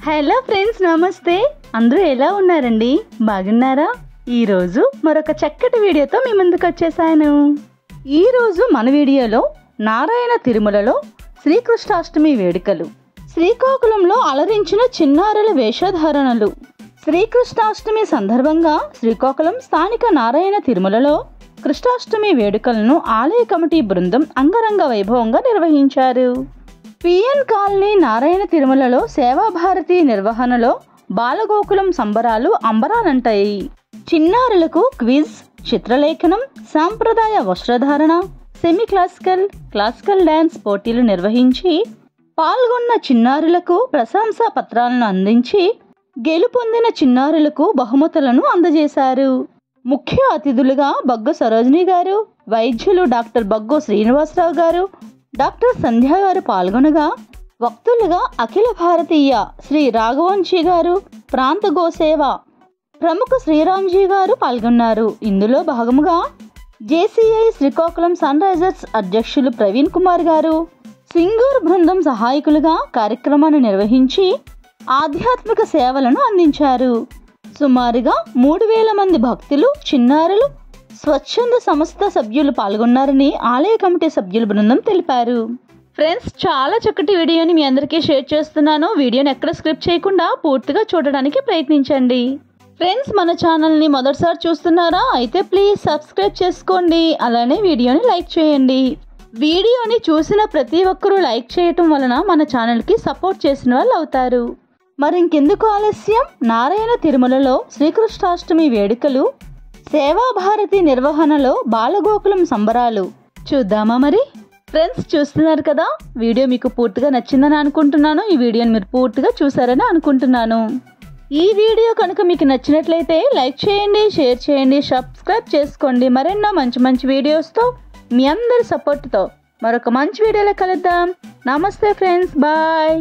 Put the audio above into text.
Hello friends, నమస్తే. అందరూ ఎలా ఉన్నారండి? బాగున్నారా? ఈరోజు మరొక చక్కటి వీడియోతో మీ ముందుకు వచ్చేసాను. ఈరోజు మన వీడియోలో నారాయణ తిరుమలలో శ్రీకృష్ణాష్టమి వేడుకలు, శ్రీకాకుళంలో అలరించిన చిన్నారుల వేషధారణలు. శ్రీకృష్ణాష్టమి సందర్భంగా శ్రీకాకుళం స్థానిక నారాయణ తిరుమలలో కృష్ణాష్టమి వేడుకలను ఆలయ కమిటీ బృందం అంగరంగ వైభవంగా నిర్వహించారు. పిఎన్ కాలనీ నారాయణ తిరుమలలో సేవాభారతి నిర్వహణలో బాలగోకులం సంబరాలు అంబరాలంటాయి. చిన్నారులకు క్విజ్, చిత్రలేఖనం, సాంప్రదాయ వస్త్రధారణ, సెమీ క్లాసికల్, క్లాసికల్ డాన్స్ పోటీలు నిర్వహించి పాల్గొన్న చిన్నారులకు ప్రశంసా పత్రాలను అందించి గెలుపొందిన చిన్నారులకు బహుమతులను అందజేశారు. ముఖ్య అతిథులుగా బొగ్గ సరోజిని గారు, వైద్యులు డాక్టర్ బొగ్గ శ్రీనివాసరావు గారు, డాక్టర్ సంధ్య గారు పాల్గొనగా, వక్తులుగా అఖిల భారతీయ శ్రీ రాఘవంశీ గారు, ప్రాంత గోసేవ ప్రముఖ శ్రీరామ్జీ గారు పాల్గొన్నారు. ఇందులో భాగముగా జేసీఐ శ్రీకాకుళం సన్ రైజర్స్ అధ్యక్షులు ప్రవీణ్ కుమార్ గారు సింగూర్ బృందం సహాయకులుగా కార్యక్రమాన్ని నిర్వహించి ఆధ్యాత్మిక సేవలను అందించారు. సుమారుగా 3000 మంది భక్తులు, చిన్నారులు, స్వచ్ఛంద సంస్థ సభ్యులు పాల్గొన్నారని ఆలయ కమిటీ సభ్యుల బృందం తెలిపారు. ఫ్రెండ్స్, చాలా చక్కటి వీడియోని మీ అందరికీ షేర్ చేస్తున్నాను. వీడియోని ఎక్కడ స్క్రిప్ట్ చేయకుండా పూర్తిగా చూడడానికి ప్రయత్నించండి. ఫ్రెండ్స్, మన ఛానల్ని మొదటిసారి చూస్తున్నారా? అయితే ప్లీజ్ సబ్స్క్రైబ్ చేసుకోండి. అలానే వీడియోని లైక్ చేయండి. వీడియోని చూసిన ప్రతి ఒక్కరూ లైక్ చేయటం వలన మన ఛానల్కి సపోర్ట్ చేసిన వాళ్ళు అవుతారు. మరి ఇంకెందుకు ఆలస్యం? నారాయణ తిరుమలలో శ్రీకృష్ణాష్టమి వేడుకలు, సేవాభారతి నిర్వహణలో బాలగోకులం సంబరాలు చూద్దామా? మరి ఫ్రెండ్స్, చూస్తున్నారు కదా, వీడియో మీకు పూర్తిగా నచ్చిందని అనుకుంటున్నాను. ఈ వీడియోని మీరు పూర్తిగా చూసారని అనుకుంటున్నాను. ఈ వీడియో కనుక మీకు నచ్చినట్లయితే లైక్ చేయండి, షేర్ చేయండి, సబ్స్క్రైబ్ చేసుకోండి. మరెన్నో మంచి మంచి వీడియోస్తో మీ అందరి సపోర్ట్తో మరొక మంచి వీడియోలో కలుద్దాం. నమస్తే ఫ్రెండ్స్, బాయ్.